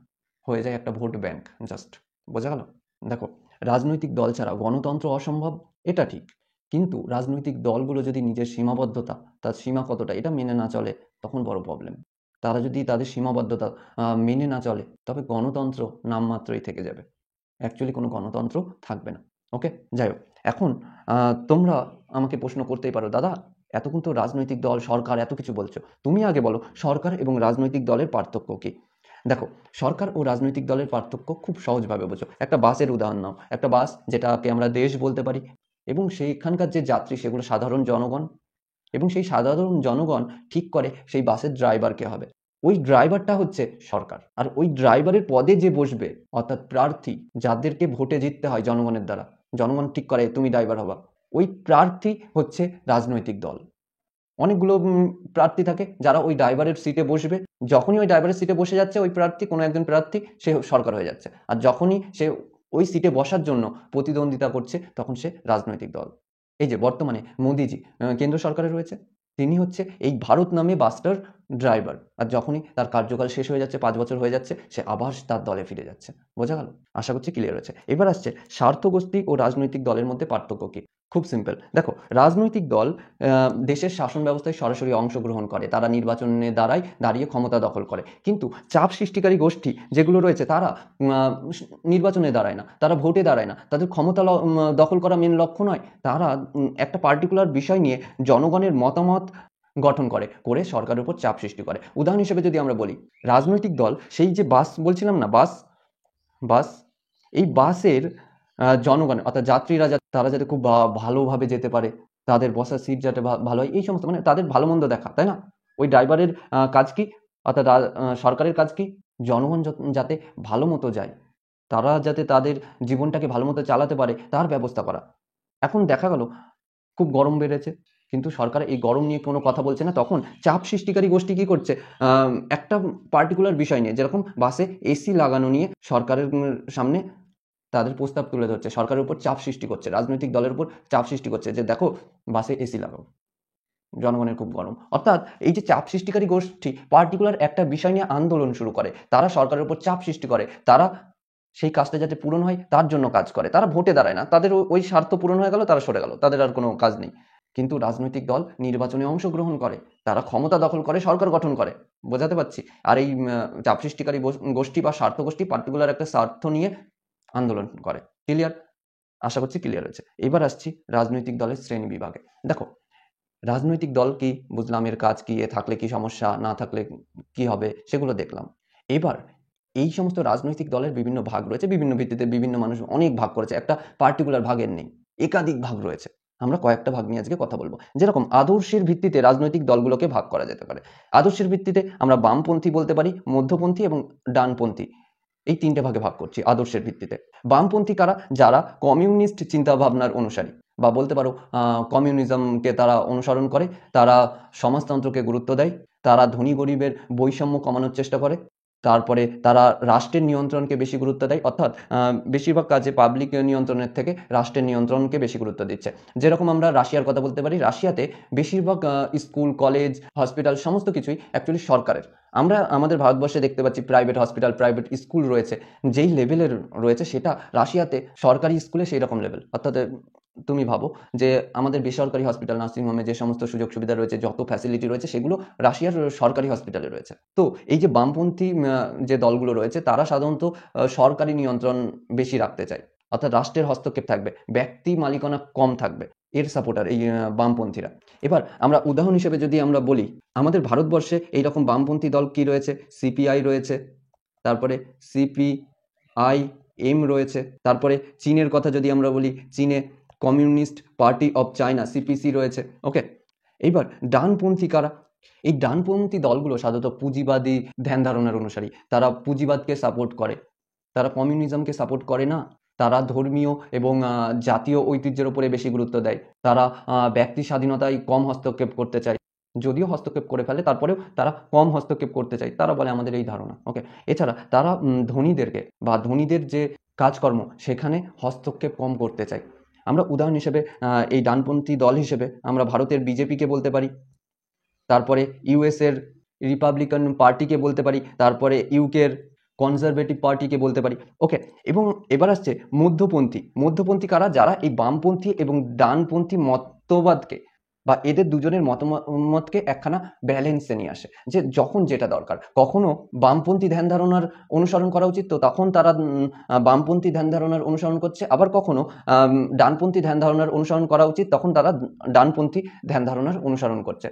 হয়ে যায় একটা ভোট ব্যাংক জাস্ট। বোঝা গেল? দেখো, রাজনৈতিক দল ছাড়া গণতন্ত্র অসম্ভব, এটা ঠিক। কিন্তু রাজনৈতিক দলগুলো যদি নিজের সীমাবদ্ধতা, তার সীমা কতটা, এটা মেনে না চলে, তখন বড় প্রবলেম। তারা যদি তাদের সীমাবদ্ধতা মেনে না চলে, তবে গণতন্ত্র নামমাত্রই থেকে যাবে, অ্যাকচুয়ালি কোনো গণতন্ত্র থাকবে না। ওকে, যাই হোক, এখন তোমরা আমাকে প্রশ্ন করতেই পারো, দাদা এতক্ষণ তো রাজনৈতিক দল, সরকার এত কিছু বলছো, তুমি আগে বলো সরকার এবং রাজনৈতিক দলের পার্থক্য কি? দেখো, সরকার ও রাজনৈতিক দলের পার্থক্য খুব সহজভাবে বোঝো। একটা বাসের উদাহরণ নাও, একটা বাস যেটাকে আমরা দেশ বলতে পারি, এবং সেইখানকার যে যাত্রী সেগুলো সাধারণ জনগণ, এবং সেই সাধারণ জনগণ ঠিক করে সেই বাসের ড্রাইভার কে হবে। ওই ড্রাইভারটা হচ্ছে সরকার, আর ওই ড্রাইভারের পদে যে বসবে, অর্থাৎ প্রার্থী, যাদেরকে ভোটে জিততে হয় জনগণের দ্বারা, জনগণ ঠিক করে তুমি ড্রাইভার হবা, ওই প্রার্থী হচ্ছে রাজনৈতিক দল। অনেকগুলো প্রার্থী থাকে যারা ওই ড্রাইভারের সিটে বসবে, যখনই ওই ড্রাইভারের সিটে বসে যাচ্ছে ওই প্রার্থী, কোনো একজন প্রার্থী, সে সরকার হয়ে যাচ্ছে। আর যখনই সে ওই সিটে বসার জন্য প্রতিদ্বন্দ্বিতা করছে, তখন সে রাজনৈতিক দল। এই যে বর্তমানে মোদিজি কেন্দ্র সরকারে রয়েছে, তিনি হচ্ছে এই ভারত নামে বাসটার ড্রাইভার, আর যখনই তার কার্যকাল শেষ হয়ে যাচ্ছে, 5 বছর হয়ে যাচ্ছে, সে আবার তার দলে ফিরে যাচ্ছে। বোঝা গেল? আশা করছি ক্লিয়ার হয়েছে। এবার আসছে স্বার্থগোষ্ঠী ও রাজনৈতিক দলের মধ্যে পার্থক্য কি। খুব সিম্পল, দেখো, রাজনৈতিক দল দেশের শাসন ব্যবস্থায় সরাসরি অংশগ্রহণ করে, তারা নির্বাচনে দাঁড়িয়ে ক্ষমতা দখল করে। কিন্তু চাপ সৃষ্টিকারী গোষ্ঠী যেগুলো রয়েছে, তারা নির্বাচনে দাঁড়ায় না, তারা ভোটে দাঁড়ায় না, তাদের ক্ষমতা দখল করা মেন লক্ষ্য নয়। তারা একটা পার্টিকুলার বিষয় নিয়ে জনগণের মতামত গঠন করে সরকারের উপর চাপ সৃষ্টি করে। উদাহরণ হিসেবে যদি আমরা বলি, রাজনৈতিক দল, সেই যে বাস বলছিলাম না, বাস বাস এই বাসের জনগণ, অর্থাৎ যাত্রীরা তারা যাতে খুব ভালোভাবে যেতে পারে, তাদের বসার সিট যাতে ভালো হয়, এই সমস্ত, মানে তাদের ভালো মন্দ দেখা, তাই না? ওই ড্রাইভারের কাজ কি, অর্থাৎ সরকারের কাজ কি, জনগণ যাতে ভালো মতো যায়, তারা যাতে তাদের জীবনটাকে ভালো মতো চালাতে পারে, তার ব্যবস্থা করা। এখন দেখা গেল খুব গরম বেড়েছে, কিন্তু সরকার এই গরম নিয়ে কোনো কথা বলছে না, তখন চাপ সৃষ্টিকারী গোষ্ঠী কি করছে, একটা পার্টিকুলার বিষয় নিয়ে, যেরকম বাসে এসি লাগানো নিয়ে সরকারের সামনে তাদের প্রস্তাব তুলে ধরছে, সরকারের উপর চাপ সৃষ্টি করছে, রাজনৈতিক দলের উপর চাপ সৃষ্টি করছে, যে দেখো বাসে এসি লাগাও, জনগণের খুব গরম। অর্থাৎ এই যে চাপ সৃষ্টিকারী গোষ্ঠী পার্টিকুলার একটা বিষয় নিয়ে আন্দোলন শুরু করে, তারা সরকারের উপর চাপ সৃষ্টি করে, তারা সেই কাজটা যাতে পূরণ হয় তার জন্য কাজ করে। তারা ভোটে দাঁড়ায় না, তাদের ওই স্বার্থ পূরণ হয়ে গেল, তারা সরে গেল, তাদের আর কোনো কাজ নেই। কিন্তু রাজনৈতিক দল নির্বাচনে অংশগ্রহণ করে, তারা ক্ষমতা দখল করে, সরকার গঠন করে। বোঝাতে পারছি? আর এই চাপ সৃষ্টিকারী গোষ্ঠী বা স্বার্থ গোষ্ঠী পার্টিকুলার একটা স্বার্থ নিয়ে আন্দোলন করে। ক্লিয়ার? আশা করছি ক্লিয়ার হয়েছে। এবার আসছি রাজনৈতিক দলের শ্রেণী বিভাগে। দেখো, রাজনৈতিক দল কি, বুঝলাম এর কাজ কি, এ থাকলে কি সমস্যা, না থাকলে কি হবে, সেগুলো দেখলাম। এবার এই সমস্ত রাজনৈতিক দলের বিভিন্ন ভাগ রয়েছে, বিভিন্ন ভিত্তিতে বিভিন্ন মানুষ অনেক ভাগ করেছে, একটা পার্টিকুলার ভাগের নেই, একাধিক ভাগ রয়েছে। আমরা কয়েকটা ভাগ নিয়ে আজকে কথা বলবো। যেরকম আদর্শের ভিত্তিতে রাজনৈতিক দলগুলোকে ভাগ করা যেতে পারে। আদর্শের ভিত্তিতে আমরা বামপন্থী বলতে পারি, মধ্যপন্থী এবং ডানপন্থী, এই তিনটে ভাগে ভাগ করছি আদর্শের ভিত্তিতে। বামপন্থী কারা? যারা কমিউনিস্ট চিন্তা ভাবনার অনুসারী, বা বলতে পারো কমিউনিজমকে তারা অনুসরণ করে, তারা সমাজতন্ত্রকে গুরুত্ব দেয়, তারা ধনী গরিবের বৈষম্য কমানোর চেষ্টা করে, তারপরে তারা রাষ্ট্রের নিয়ন্ত্রণকে বেশি গুরুত্ব দেয়, অর্থাৎ বেশিরভাগ কাজে পাবলিক নিয়ন্ত্রণের থেকে রাষ্ট্রের নিয়ন্ত্রণকে বেশি গুরুত্ব দিচ্ছে। যেরকম আমরা রাশিয়ার কথা বলতে পারি, রাশিয়াতে বেশিরভাগ স্কুল, কলেজ, হসপিটাল সমস্ত কিছুই অ্যাকচুয়ালি সরকারের। আমরা আমাদের ভারতবর্ষে দেখতে পাচ্ছি প্রাইভেট হসপিটাল, প্রাইভেট স্কুল রয়েছে, যেই লেভেলের রয়েছে সেটা রাশিয়াতে সরকারি স্কুলে সেই রকম লেভেল। অর্থাৎ তুমি ভাবো যে আমাদের বেসরকারি হসপিটাল, নার্সিংহোমে যে সমস্ত সুযোগ সুবিধা রয়েছে, যত ফ্যাসিলিটি রয়েছে, সেগুলো রাশিয়ার সরকারি হসপিটালে রয়েছে। তো এই যে বামপন্থী যে দলগুলো রয়েছে, তারা সাধারণত সরকারি নিয়ন্ত্রণ বেশি রাখতে চায়, অর্থাৎ রাষ্ট্রের হস্তক্ষেপ থাকবে, ব্যক্তি মালিকানা কম থাকবে, এর সাপোর্টার এই বামপন্থীরা। এবার আমরা উদাহরণ হিসেবে যদি আমরা বলি, আমাদের ভারতবর্ষে এইরকম বামপন্থী দল কি রয়েছে? সিপিআই রয়েছে, তারপরে সিপিআই এম রয়েছে, তারপরে চীনের কথা যদি আমরা বলি, চীনে communist party of China, CPC রয়েছে। ওকে, এইবার ডানপন্থী কারা? এই ডানপন্থী দলগুলো সাধারণত পুঁজিবাদী ধ্যান ধারণার অনুসারী, তারা পুঁজিবাদকে সাপোর্ট করে, তারা কমিউনিজমকে সাপোর্ট করে না। তারা ধর্মীয় এবং জাতীয় ঐতিহ্যের উপরে বেশি গুরুত্ব দেয়। তারা ব্যক্তি স্বাধীনতায় কম হস্তক্ষেপ করতে চায়, যদিও হস্তক্ষেপ করে ফেলে তারপরেও তারা কম হস্তক্ষেপ করতে চায়, তারা বলে আমাদের এই ধারণা। ওকে, এছাড়া তারা ধনীদেরকে বা ধনীদের যে কাজকর্ম সেখানে হস্তক্ষেপ কম করতে চায়। আমরা উদাহরণ হিসেবে এই ডানপন্থী দল হিসেবে আমরা ভারতের বিজেপিকে বলতে পারি, তারপরে ইউএসের রিপাবলিকান পার্টিকে বলতে পারি, তারপরে ইউকের কনজারভেটিভ পার্টিকে বলতে পারি। ওকে, এবং এবার আসছে মধ্যপন্থী। মধ্যপন্থী কারা? যারা এই বামপন্থী এবং ডানপন্থী মতবাদকে বা এদের দুজনের মতকে একখানা ব্যালেন্সে নিয়ে আসে, যে যখন যেটা দরকার, কখনো বামপন্থী ধ্যান ধারণার অনুসরণ করা উচিত, তো তখন তারা বামপন্থী ধ্যান ধারণার অনুসরণ করছে, আবার কখনো ডানপন্থী ধ্যান ধারণার অনুসরণ করা উচিত, তখন তারা ডানপন্থী ধ্যান ধারণার অনুসরণ করছে।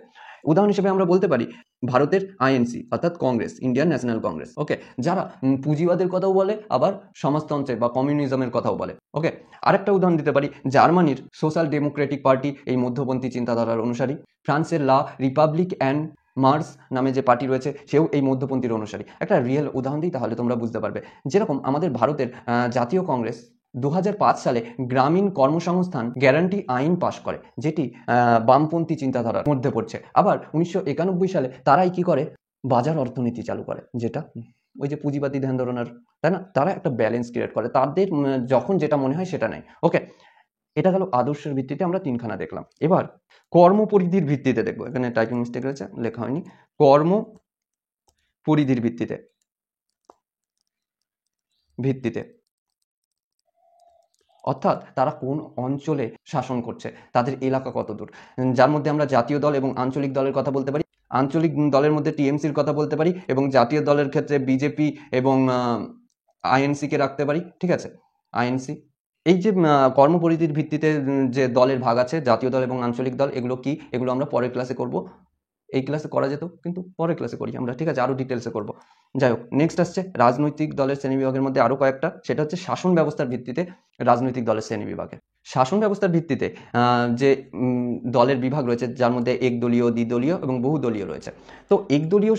উদাহরণ হিসেবে আমরা বলতে পারি ভারতের আইএনসি, অর্থাৎ কংগ্রেস, ইন্ডিয়ান ন্যাশনাল কংগ্রেস। ওকে, যারা পুঁজিবাদের কথাও বলে, আবার সমাজতন্ত্রের বা কমিউনিজমের কথাও বলে। ওকে, আরেকটা উদাহরণ দিতে পারি জার্মানির সোশ্যাল ডেমোক্রেটিক পার্টি, এই মধ্যপন্থী চিন্তাধারার অনুসারী। ফ্রান্সের লা রিপাবলিক অ্যান্ড মার্স নামে যে পার্টি রয়েছে, সেও এই মধ্যপন্থীর অনুসারী। একটা রিয়েল উদাহরণ দিই, তাহলে তোমরা বুঝতে পারবে। যেরকম আমাদের ভারতের জাতীয় কংগ্রেস 2005 সালে গ্রামীণ কর্মসংস্থান গ্যারান্টি আইন পাশ করে, যেটি বামপন্থী চিন্তাধারার মধ্যে পড়ছে। আবার 1991 সালে তারাই কি করে? বাজার অর্থনীতি চালু করে, যেটা ওই যে পুঁজিবাদী ধ্যান ধারণার, তাই না? তারা একটা ব্যালেন্স ক্রিয়েট করে, তাদের যখন যেটা মনে হয় সেটা নেয়। ওকে, এটা গেল আদর্শের ভিত্তিতে আমরা তিনখানা দেখলাম। এবার কর্মপরিধির ভিত্তিতে দেখবো। এখানে টাইপিং মিস্টেক রয়েছে, লেখা হয়নি। কর্ম পরিধির ভিত্তিতে ভিত্তিতে অর্থাৎ তারা কোন অঞ্চলে শাসন করছে, তাদের এলাকা কত দূর, যার মধ্যে আমরা জাতীয় দল এবং আঞ্চলিক দলের কথা বলতে পারি। আঞ্চলিক দলের মধ্যে টিএমসির কথা বলতে পারি, এবং জাতীয় দলের ক্ষেত্রে বিজেপি এবং আইএনসিকে রাখতে পারি। ঠিক আছে, আইএনসি। এই যে কর্মপরিধির ভিত্তিতে যে দলের ভাগ আছে, জাতীয় দল এবং আঞ্চলিক দল, এগুলো কি, এগুলো আমরা পরের ক্লাসে করব। এই ক্লাসে করা যেত, কিন্তু পরের ক্লাসে করি আমরা, ঠিক আছে, আরো ডিটেলসে করব। যাই হোক, নেক্সট আসছে রাজনৈতিক দলের শ্রেণীবিভাগের মধ্যে আরো কয়েকটা, সেটা হচ্ছে শাসন ব্যবস্থার ভিত্তিতে রাজনৈতিক দলের শ্রেণীবিভাগের। শাসন ব্যবস্থার ভিত্তিতে যে দলের বিভাগ রয়েছে, যার মধ্যে একদলীয়, দ্বিদলীয় এবং বহুদলীয় রয়েছে। তো একদলীয়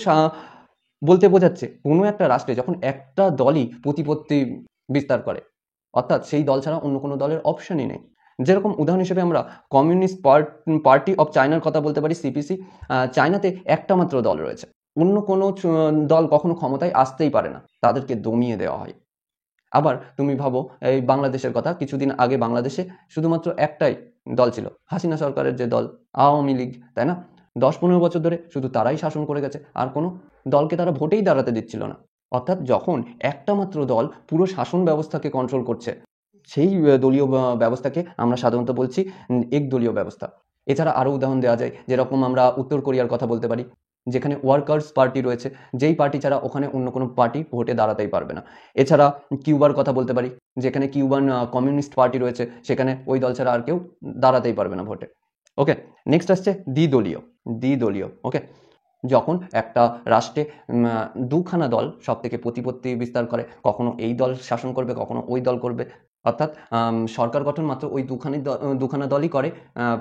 বলতে বোঝাচ্ছে কোনো একটা রাষ্ট্রে যখন একটা দলই প্রতিপত্তি বিস্তার করে, অর্থাৎ সেই দল ছাড়া অন্য কোনো দলের অপশনই নেই। যেরকম উদাহরণ হিসেবে আমরা কমিউনিস্ট পার্টি অফ চায়নার কথা বলতে পারি, সিপিসি। চায়নাতে একটা মাত্র দল রয়েছে, অন্য কোনো দল কখনো ক্ষমতায় আসতেই পারে না, তাদেরকে দমিয়ে দেওয়া হয়। আবার তুমি ভাবো এই বাংলাদেশের কথা, কিছুদিন আগে বাংলাদেশে শুধুমাত্র একটাই দল ছিল, হাসিনা সরকারের যে দল, আওয়ামী লীগ, তাই না? 10-15 বছর ধরে শুধু তারাই শাসন করে গেছে, আর কোনো দলকে তারা ভোটেই দাঁড়াতে দিচ্ছিল না। অর্থাৎ যখন একটা মাত্র দল পুরো শাসন ব্যবস্থাকে কন্ট্রোল করছে, সেই দলীয় ব্যবস্থাকে আমরা সাধারণত বলছি একদলীয় ব্যবস্থা। এছাড়া আরও উদাহরণ দেওয়া যায়, যেরকম আমরা উত্তর কোরিয়ার কথা বলতে পারি, যেখানে ওয়ার্কার্স পার্টি রয়েছে, যেই পার্টি ছাড়া ওখানে অন্য কোনো পার্টি ভোটে দাঁড়াতেই পারবে না। এছাড়া কিউবার কথা বলতে পারি, যেখানে কিউবান কমিউনিস্ট পার্টি রয়েছে, সেখানে ওই দল ছাড়া আর কেউ দাঁড়াতেই পারবে না ভোটে। ওকে, নেক্সট আসছে দ্বিদলীয়। ওকে, যখন একটা রাষ্ট্রে দুখানা দল সব থেকে প্রতিপত্তি বিস্তার করে, কখনো এই দল শাসন করবে, কখনো ওই দল করবে, অর্থাৎ সরকার গঠন মাত্র ওই দুখানা দলই করে।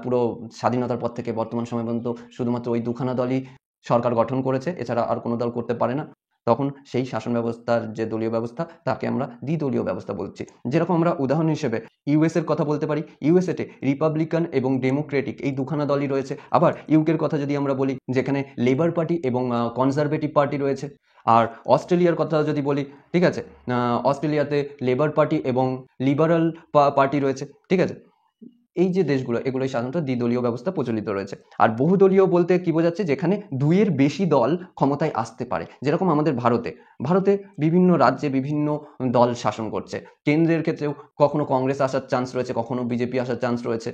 পুরো স্বাধীনতার পর থেকে বর্তমান সময় পর্যন্ত শুধুমাত্র ওই দুখানা দলই সরকার গঠন করেছে, এছাড়া আর কোনো দল করতে পারে না। তখন সেই শাসন ব্যবস্থার যে দলীয় ব্যবস্থা, তাকে আমরা দ্বিদলীয় ব্যবস্থা বলছি। যেরকম আমরা উদাহরণ হিসেবে ইউএস এর কথা বলতে পারি, ইউএসএতে রিপাবলিকান এবং ডেমোক্রেটিক এই দুখানা দলই রয়েছে। আবার ইউকের কথা যদি আমরা বলি, যেখানে লেবার পার্টি এবং কনজারভেটিভ পার্টি রয়েছে। আর অস্ট্রেলিয়ার কথা যদি বলি, ঠিক আছে, অস্ট্রেলিয়াতে লেবার পার্টি এবং লিবারাল পার্টি রয়েছে, ঠিক আছে। এই যে দেশগুলো, এগুলোই সাধারণত দ্বিদলীয় ব্যবস্থা প্রচলিত রয়েছে। আর বহুদলীয় বলতে কি বোঝাচ্ছে, যেখানে দুইয়ের বেশি দল ক্ষমতায় আসতে পারে। যেরকম আমাদের ভারতে বিভিন্ন রাজ্যে বিভিন্ন দল শাসন করছে। কেন্দ্রের ক্ষেত্রেও কখনো কংগ্রেস আসার চান্স রয়েছে, কখনো বিজেপি আসার চান্স রয়েছে,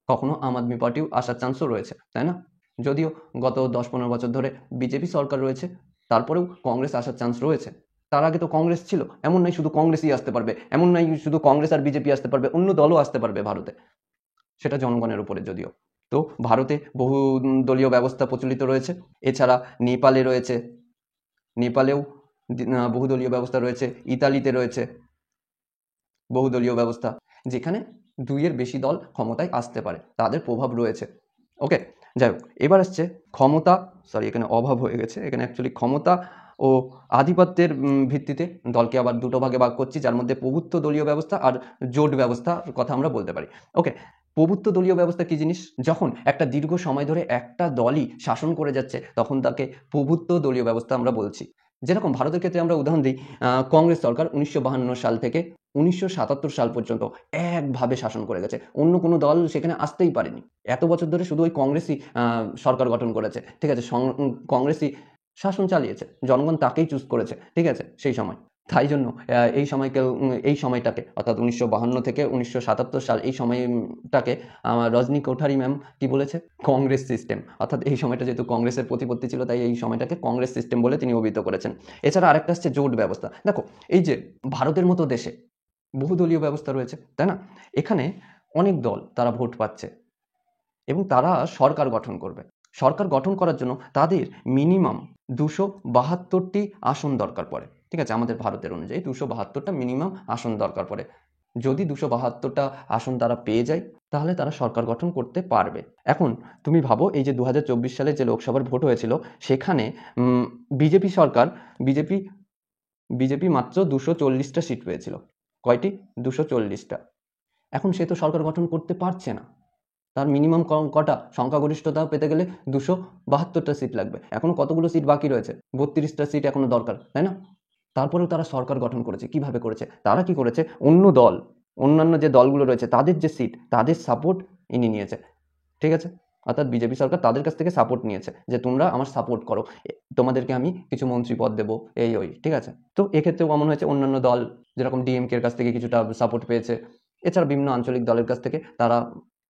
কখনো আম আদমি পার্টিও আসার চান্সও রয়েছে, তাই না? যদিও গত 10-15 বছর ধরে বিজেপি সরকার রয়েছে, তারপরেও কংগ্রেস আসার চান্স রয়েছে। তার আগে তো কংগ্রেস ছিল, এমন নয় শুধু কংগ্রেসই আসতে পারবে, এমন নয় শুধু কংগ্রেস আর বিজেপি আসতে পারবে, অন্য দলও আসতে পারবে ভারতে। সেটা জনগণের উপরে যদিও। তো ভারতে বহু দলীয় ব্যবস্থা প্রচলিত রয়েছে। এছাড়া নেপালেও বহুদলীয় ব্যবস্থা রয়েছে। ইতালিতে রয়েছে বহুদলীয় ব্যবস্থা, যেখানে দুইয়ের বেশি দল ক্ষমতায় আসতে পারে, তাদের প্রভাব রয়েছে। ওকে, যাই হোক, এবার আসছে ক্ষমতা, এখানে অভাব হয়ে গেছে, এখানে অ্যাকচুয়ালি ক্ষমতা ও আধিপত্যের ভিত্তিতে দলকে আবার দুটো ভাগে ভাগ করছি, যার মধ্যে প্রভুত্ব দলীয় ব্যবস্থা আর জোট ব্যবস্থার কথা আমরা বলতে পারি। ওকে, প্রভুত্ব দলীয় ব্যবস্থা কি জিনিস? যখন একটা দীর্ঘ সময় ধরে একটা দলই শাসন করে যাচ্ছে, তখন তাকে প্রভুত্ব দলীয় ব্যবস্থা আমরা বলছি। যেরকম ভারতের ক্ষেত্রে আমরা উদাহরণ দিই, কংগ্রেস সরকার 1952 সাল থেকে 1977 সাল পর্যন্ত একভাবে শাসন করে গেছে, অন্য কোনো দল সেখানে আসতেই পারেনি। এত বছর ধরে শুধু ওই কংগ্রেসই সরকার গঠন করেছে, ঠিক আছে, কংগ্রেসই শাসন চালিয়েছে, জনগণ তাকেই চুজ করেছে, ঠিক আছে, সেই সময়। তাই জন্য এই সময়টাকে, অর্থাৎ 1952 থেকে 1977 সাল, এই সময়টাকে রজনী কোঠারি ম্যাম কি বলেছে? কংগ্রেস সিস্টেম। অর্থাৎ এই সময়টা যেহেতু কংগ্রেসের প্রতিপত্তি ছিল, তাই এই সময়টাকে কংগ্রেস সিস্টেম বলে তিনি অভিহিত করেছেন। এছাড়া আরেকটা আসছে জোট ব্যবস্থা। দেখো, এই যে ভারতের মতো দেশে বহুদলীয় ব্যবস্থা রয়েছে, তাই না? এখানে অনেক দল তারা ভোট পাচ্ছে এবং তারা সরকার গঠন করবে। সরকার গঠন করার জন্য তাদের মিনিমাম 272টি আসন দরকার পড়ে, ঠিক আছে, আমাদের ভারতের অনুযায়ী 272টা মিনিমাম আসন দরকার পড়ে। যদি 272টা আসন তারা পেয়ে যায়, তাহলে তারা সরকার গঠন করতে পারবে। এখন তুমি ভাবো, এই যে 2024 সালে যে লোকসভার ভোট হয়েছিল, সেখানে বিজেপি মাত্র 240টা সিট পেয়েছিল। কয়টি? 240টা। এখন সে তো সরকার গঠন করতে পারছে না, তার মিনিমাম কটা? সংখ্যাগরিষ্ঠতা পেতে গেলে 272টা সিট লাগবে। এখনো কতগুলো সিট বাকি রয়েছে? 32টা সিট এখনো দরকার, তাই না? তারপরেও তারা সরকার গঠন করেছে। কিভাবে করেছে? তারা কি করেছে, অন্যান্য যে দলগুলো রয়েছে, তাদের যে সিট, তাদের সাপোর্ট ইনি নিয়েছে, ঠিক আছে। অর্থাৎ বিজেপি সরকার তাদের কাছ থেকে সাপোর্ট নিয়েছে, যে তোমরা আমার সাপোর্ট করো, তোমাদেরকে আমি কিছু মন্ত্রী পদ দেবো, এই ওই, ঠিক আছে। তো এক্ষেত্রেও এমন হয়েছে, অন্যান্য দল যেরকম ডিএমকে এর কাছ থেকে কিছুটা সাপোর্ট পেয়েছে। এছাড়া বিভিন্ন আঞ্চলিক দলের কাছ থেকে তারা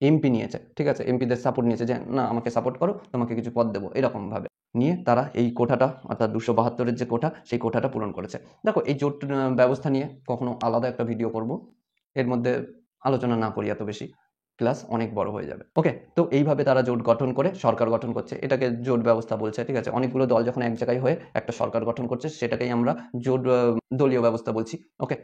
এমপি নিয়েছে, ঠিক আছে, এমপিদের সাপোর্ট নিয়েছে, যে না, আমাকে সাপোর্ট করো, তোমাকে কিছু পদ দেবো, এরকম ভাবে নিয়ে তারা এই কোটাটা, অর্থাৎ 272-এর যে কোটা, সেই কোটাটা পূরণ করেছে। দেখো, এই জোট ব্যবস্থা নিয়ে কখনো আলাদা একটা ভিডিও করব, এর মধ্যে আলোচনা না করি এত বেশি, ক্লাস অনেক বড় হয়ে যাবে। ওকে, তো এইভাবে তারা জোট গঠন করে সরকার গঠন করছে, এটাকে জোট ব্যবস্থা বলছে, ঠিক আছে। অনেকগুলো দল যখন এক জায়গায় হয়ে একটা সরকার গঠন করছে, সেটাকেই আমরা জোট দলীয় ব্যবস্থা বলছি। ওকে,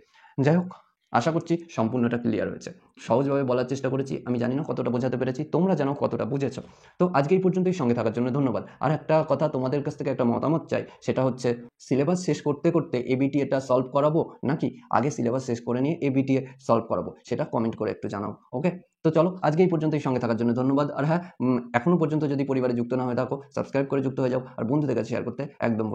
যাই হোক, আশা করছি সম্পূর্ণটা ক্লিয়ার হয়েছে। সহজভাবে বলার চেষ্টা করেছি, আমি জানি না কতটা বোঝাতে পেরেছি, তোমরা জানো কতটা বুঝেছো। তো আজকে এই পর্যন্তই, সঙ্গে থাকার জন্য ধন্যবাদ। আর একটা কথা তোমাদের কাছ থেকে একটা মতামত চাই, সেটা হচ্ছে সিলেবাস শেষ করতে করতে এবিটি এটা সলভ করাবো, নাকি আগে সিলেবাস শেষ করে নিয়ে এবিটি সলভ করাবো, সেটা কমেন্ট করে একটু জানাও। ওকে, তো চলো, আজকে এই পর্যন্তই, সঙ্গে থাকার জন্য ধন্যবাদ। আর হ্যাঁ, এখনো পর্যন্ত যদি পরিবারে যুক্ত না হয়ে থাকো, সাবস্ক্রাইব করে যুক্ত হয়ে যাও, আর বন্ধুদের কাছে শেয়ার করতে একদম